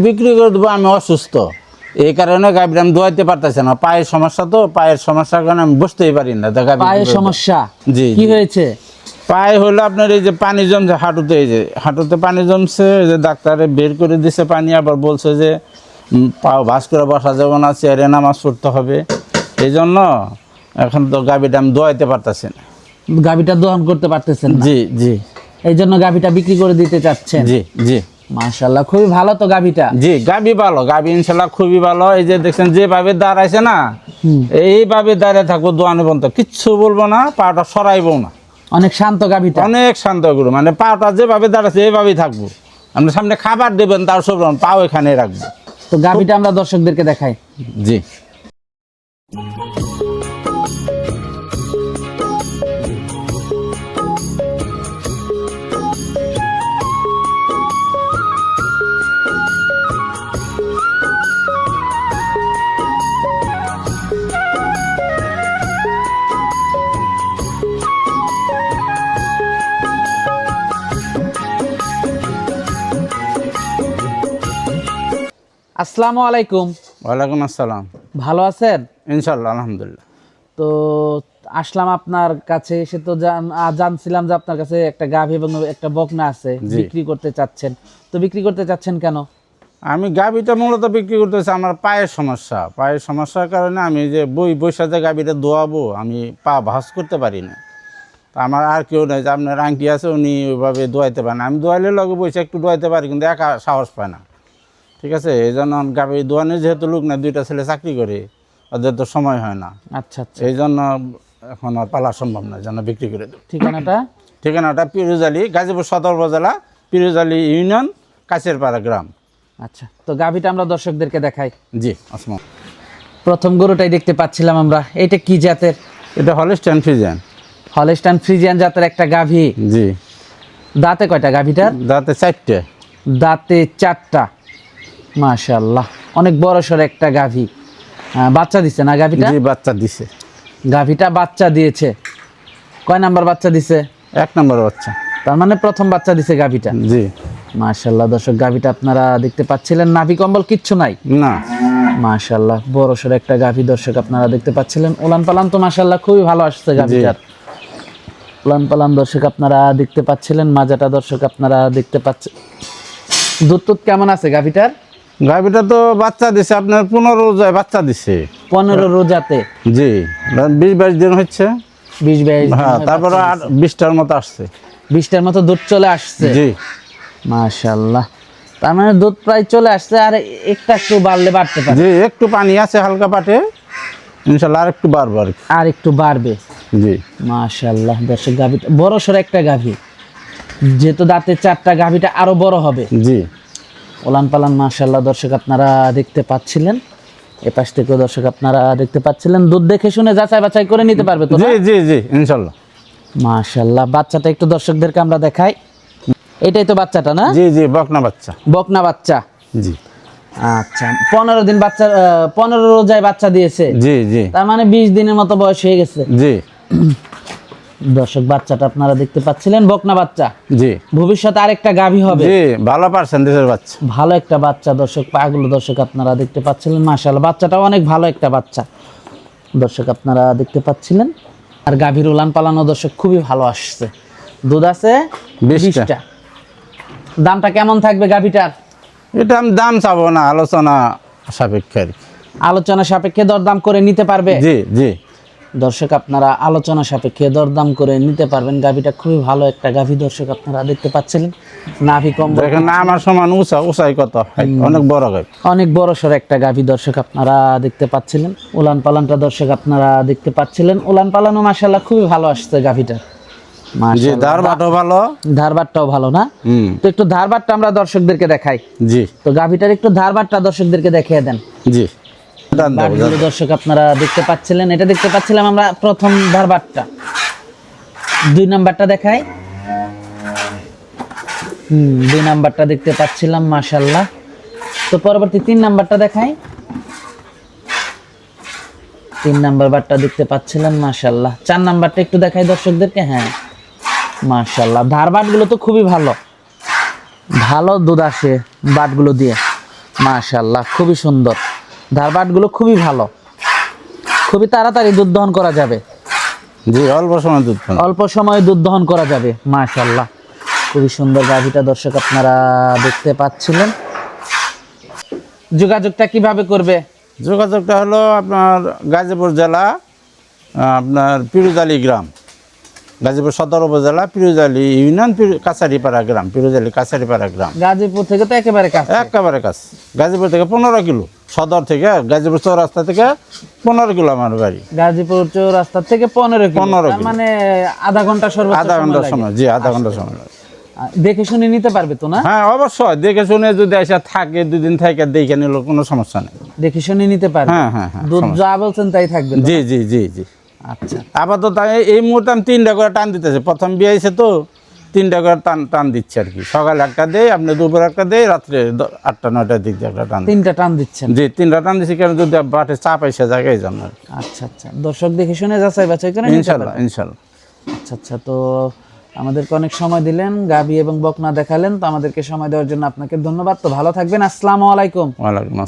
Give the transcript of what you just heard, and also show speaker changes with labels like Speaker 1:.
Speaker 1: বিক্রি করে দেবো, আমি অসুস্থ, এই কারণে গাভীটা আমি দোয়াইতে পারতেছি না। পায়ের সমস্যা, তো পায়ের সমস্যার কারণে আমি বসতেই পারি না।
Speaker 2: পায়ের সমস্যা?
Speaker 1: জি।
Speaker 2: কি হয়েছে
Speaker 1: পায়ে? হলো আপনার এই যে পানি জমছে হাঁটুতে, এই যে হাঁটুতে পানি জমছে, এই যে ডাক্তারে বের করে দিছে পানি, আবার বলছে যে পাও ভাঁজ করে বসা যাবে না, চেয়ারে নামাজ পড়তে হবে। এই জন্য এখন তো গাভীটা আমি দোয়াইতে পারতেছি না।
Speaker 2: গাভীটা দহন করতে পারতেছেন না?
Speaker 1: জি জি।
Speaker 2: এই জন্য গাভীটা বিক্রি করে দিতে চাচ্ছেন?
Speaker 1: জি জি।
Speaker 2: মাশাআল্লাহ, খুবই ভালো তো গাভীটা।
Speaker 1: জি, গাভী ভালো, গাভী ইনশাল্লাহ খুবই ভালো। এই যে দেখছেন যেভাবে দাঁড়াইছে না, এইভাবে দাঁড়িয়ে থাকবো দোয়ানে বন্ধ, কিচ্ছু বলবো না, পাটা সরাইবো না।
Speaker 2: অনেক শান্ত গাভীটা?
Speaker 1: অনেক শান্ত গরু, মানে পাটা যেভাবে দাঁড়াচ্ছে এইভাবেই থাকবো। আপনি সামনে খাবার দেবেন, তার সব পাও এখানে রাখবো।
Speaker 2: তো গাভীটা আমরা দর্শকদেরকে দেখাই।
Speaker 1: জি।
Speaker 2: আসসালামু আলাইকুম।
Speaker 1: ওয়ালাইকুম আসসালাম।
Speaker 2: ভালো আছেন?
Speaker 1: ইনশাল্লাহ, আলহামদুলিল্লাহ।
Speaker 2: তো আসলাম আপনার কাছে, এসে তো জানছিলাম যে আপনার কাছে একটা গাভী এবং একটা বকনা আছে, বিক্রি করতে চাচ্ছেন। তো বিক্রি করতে চাচ্ছেন কেন?
Speaker 1: আমি গাভীটা মূলত বিক্রি করতেছি, আমার পায়ের সমস্যা। পায়ের সমস্যার কারণে আমি যে বৈশাখে গাভীটা দোয়াবো, আমি পা ভাঁজ করতে পারি না। তা আমার আর কেউ নাই, যে আপনার আংটি আছে, উনি ওইভাবে দোয়াইতে পারেন। আমি দোয়াইলে লগে বসে একটু দোয়াইতে পারি, কিন্তু একা সাহস পায় না। ঠিক আছে, এই জন্য গাভী দোয়ানের যেহেতু লোক না, দুইটা ছেলে চাকরি করে, ওদের তো সময় হয় না।
Speaker 2: আচ্ছা আচ্ছা।
Speaker 1: এই জন্য এখন আর পালা সম্ভব না, যেন বিক্রি করে দেব।
Speaker 2: ঠিকানাটা?
Speaker 1: পিরোজালি, গাজীপুর সদর উপজেলা, পিরোজালি ইউনিয়ন, কাছেরপাড়া গ্রাম।
Speaker 2: আচ্ছা, তো গাভীটা আমরা দর্শকদেরকে দেখাই।
Speaker 1: জি, আসসালাম।
Speaker 2: প্রথম গরুটাই দেখতে পাচ্ছিলাম আমরা, এটা কি জাতের?
Speaker 1: এটা হলস্টাইন ফ্রিজিয়ান।
Speaker 2: হলস্টাইন ফ্রিজিয়ান জাতের একটা গাভী।
Speaker 1: জি।
Speaker 2: দাঁতে কয়টা গাভীটার?
Speaker 1: দাঁতে 4টে।
Speaker 2: দাঁতে 4টা। মাশাআল্লাহ, অনেক বড় সড় একটা গাভী। বাচ্চা দিছে না গাভীটা?
Speaker 1: জি, বাচ্চা দিছে।
Speaker 2: গাভীটা বাচ্চা দিয়েছে। কয় নাম্বার বাচ্চা দিছে?
Speaker 1: 1 নম্বর বাচ্চা।
Speaker 2: তার মানে প্রথম বাচ্চা দিছে গাভীটা।
Speaker 1: জি।
Speaker 2: মাশাআল্লাহ, দর্শক গাভীটা আপনারা দেখতে পাচ্ছিলেন, নাভি কম্বল কিচ্ছু নাই।
Speaker 1: না।
Speaker 2: মাশাআল্লাহ, বড় সড় একটা গাভী দর্শক আপনারা দেখতে পাচ্ছিলেন। উলান পালান তো মাশাআল্লাহ খুবই ভালো আসছে গাভীটার। উলান পালান দর্শক আপনারা দেখতে পাচ্ছিলেন, মাজাটা দর্শক আপনারা দেখতে পাচ্ছেন। দুধ কেমন আছে গাভীটার?
Speaker 1: গাভীটা তো বাচ্চা দিছে আপনার 15 রোজায় বাচ্চা দিছে।
Speaker 2: 15 রোজাতে?
Speaker 1: জি, 20-22 দিন হচ্ছে।
Speaker 2: 20-22 দিন।
Speaker 1: হ্যাঁ, তারপরে 20টার মতো আসছে।
Speaker 2: 20টার মতো দুধ চলে আসছে।
Speaker 1: জি।
Speaker 2: মাশাআল্লাহ, তার মানে দুধ প্রায় চলে আসছে, আর একটু বাড়লে বাড়তে পারে।
Speaker 1: জি, একটু পানি আছে হালকা পাটে, ইনশাআল্লাহ আর একটু বাড়বে।
Speaker 2: আর একটু বাড়বে।
Speaker 1: জি।
Speaker 2: মাশাআল্লাহ, দর্শক গাভী বড় সড় একটা গাভী, যেহেতু দাঁতে 4টা, গাভীটা আরো বড় হবে।
Speaker 1: জি।
Speaker 2: ওলান পালান মাশাআল্লাহ দর্শক আপনারা দেখতে পাচ্ছিলেন। এপাশ থেকে দর্শক আপনারা দেখতে পাচ্ছিলেন। দুধ দেখে শুনে যাচাই বাছাই করে নিতে পারবে তো?
Speaker 1: জি জি জি, ইনশাআল্লাহ।
Speaker 2: মাশাআল্লাহ, বাচ্চাটা একটু দর্শকদেরকে আমরা দেখাই। এটাই তো বাচ্চাটা না?
Speaker 1: জি জি, বকনা বাচ্চা।
Speaker 2: বকনা বাচ্চা।
Speaker 1: জি।
Speaker 2: আচ্ছা, 15 দিন বাচ্চা, 15 রোজায় বাচ্চা দিয়েছে।
Speaker 1: জি জি।
Speaker 2: তার মানে 20 দিনের মতো বয়স হয়ে গেছে।
Speaker 1: জি।
Speaker 2: দর্শক বাচ্চাটা আপনারা দেখতে পাচ্ছিলেন, বকনা বাচ্চা।
Speaker 1: জি।
Speaker 2: ভবিষ্যতে আরেকটা গাভী হবে।
Speaker 1: জি, ভালো পার্সেন্টেজের বাচ্চা।
Speaker 2: ভালো একটা বাচ্চা দর্শক, পাগুলো দর্শক আপনারা দেখতে পাচ্ছিলেন। মাশাআল্লাহ, বাচ্চাটাও অনেক ভালো একটা বাচ্চা দর্শক আপনারা দেখতে পাচ্ছিলেন। আর গাভীর উলান পালানো দর্শক খুবই ভালো আসছে। দুধ আছে 20টা। দামটা কেমন থাকবে গাভীটার?
Speaker 1: এটা আমি দাম চাবো না, আলোচনা সাপেক্ষে।
Speaker 2: আলোচনা সাপেক্ষে দরদাম করে নিতে পারবে?
Speaker 1: জি জি।
Speaker 2: দর্শক আপনারা আলোচনা সাপেক্ষে দরদাম করে নিতে পারবেন। গাভীটা খুবই ভালো একটা গাভী দর্শক আপনারা দেখতে পাচ্ছিলেন। নাভি কম,
Speaker 1: দেখেন না আমার সমান উঁচাই কত, অনেক বড় গাভী,
Speaker 2: অনেক বড় সড় একটা গাভী দর্শক আপনারা দেখতে পাচ্ছিলেন। উলান পালানটা দর্শক আপনারা দেখতে পাচ্ছিলেন। উলান পালানো মাশাআল্লাহ খুবই ভালো আসছে গাভীটা।
Speaker 1: জি, ধারবাটও ভালো।
Speaker 2: ধারবাটটাও ভালো না? তো একটু ধারবাটটা আমরা দর্শকদেরকে দেখাই।
Speaker 1: জি।
Speaker 2: তো গাভীটার একটু ধারবাটটা দর্শকদেরকে দেখিয়ে দেন।
Speaker 1: জি।
Speaker 2: বাটগুলো দর্শক আপনারা দেখতে পাচ্ছিলেন, এটা দেখতে পাচ্ছিলাম আমরা প্রথম ধারবাটটা। 2 নাম্বারটা দেখাই। 2 নাম্বারটা দেখতে পাচ্ছিলাম মাশাআল্লাহ। তো পরবর্তী 3 নাম্বারটা দেখাই। 3 নাম্বার বাটটা দেখতে পাচ্ছিলেন মাশাআল্লাহ। 4 নাম্বারটা একটু দেখাই দর্শকদেরকে। হ্যাঁ, মাশাআল্লাহ, ধার বাটগুলো তো খুবই ভালো, ভালো দুধ আসে বাটগুলো দিয়ে। মাশাআল্লাহ, খুবই সুন্দর। ধারবাটগুলো খুবই ভালো, খুবই তাড়াতাড়ি দুধ দহন করা যাবে।
Speaker 1: জি, অল্প সময় দুধ পান।
Speaker 2: অল্প সময়ে দুধ দহন করা যাবে। মাশাআল্লাহ, খুবই সুন্দর গাভীটা দর্শক আপনারা দেখতে পাচ্ছিলেন। যোগাযোগটা কিভাবে করবে?
Speaker 1: যোগাযোগটা হলো আপনার গাজীপুর জেলা, আপনার পিরুজালি গ্রাম, গাজীপুর সদর উপজেলা পিরুজালি ইউনিয়ন, কাছারিপাড়া গ্রাম, পিরুজালি কাছারিপাড়া গ্রাম।
Speaker 2: গাজীপুর থেকে তো একেবারে কাছে।
Speaker 1: একেবারে কাছে, গাজীপুর থেকে 15 কিলো, সদর থেকে গাজীপুর চৌরাস্তা থেকে 15 কিলো আমার বাড়ি।
Speaker 2: গাজীপুর চৌরাস্তা থেকে 15 কিলো,
Speaker 1: 15
Speaker 2: তার
Speaker 1: কিলো।
Speaker 2: মানে আধা ঘন্টা সর্বোচ্চ
Speaker 1: আধা
Speaker 2: সময়
Speaker 1: ঘন্টার
Speaker 2: লাগে।
Speaker 1: সময়, জি আধা ঘন্টার সময় লাগে।
Speaker 2: দেখে শুনে নিতে পারবে তো না?
Speaker 1: হ্যাঁ অবশ্যই, দেখে শুনে যদি এসে থাকে 2 দিন থেকে দেখে নিল কোনো সমস্যা নেই।
Speaker 2: দেখে শুনে নিতে পারবে।
Speaker 1: হ্যাঁ হ্যাঁ হ্যাঁ,
Speaker 2: দুধ যা বলছেন তাই থাকবে তো?
Speaker 1: জি জি জি জি।
Speaker 2: আচ্ছা,
Speaker 1: আপাতত এই মুহূর্তে আমি 3টা করে টান দিতেছি, প্রথম বিয়ে হয়েছে তো 3টা করে টান দিচ্ছে আর কি। সকালে একটা দেই, আপনি দুপুর একটা দেই, রাত্রে 8টা 9টার দিক দিয়ে একটা টান দিই।
Speaker 2: 3টা টান দিচ্ছেন?
Speaker 1: জি 3টা টান দিচ্ছি, কারণ যদি বাটে চাপ এসে যায় এই জন্য আর কি।
Speaker 2: আচ্ছা আচ্ছা, দর্শক দেখে শুনে যাচাই বাছাই করে নিতে
Speaker 1: ইনশাল্লাহ
Speaker 2: পারবে।
Speaker 1: ইনশাল্লাহ।
Speaker 2: আচ্ছা আচ্ছা, তো আমাদেরকে অনেক সময় দিলেন, গাভী এবং বকনা দেখালেন, তো আমাদেরকে সময় দেওয়ার জন্য আপনাকে ধন্যবাদ। তো ভালো থাকবেন, আসসালামু আলাইকুম।
Speaker 1: ওয়ালাইকুম আসসালাম।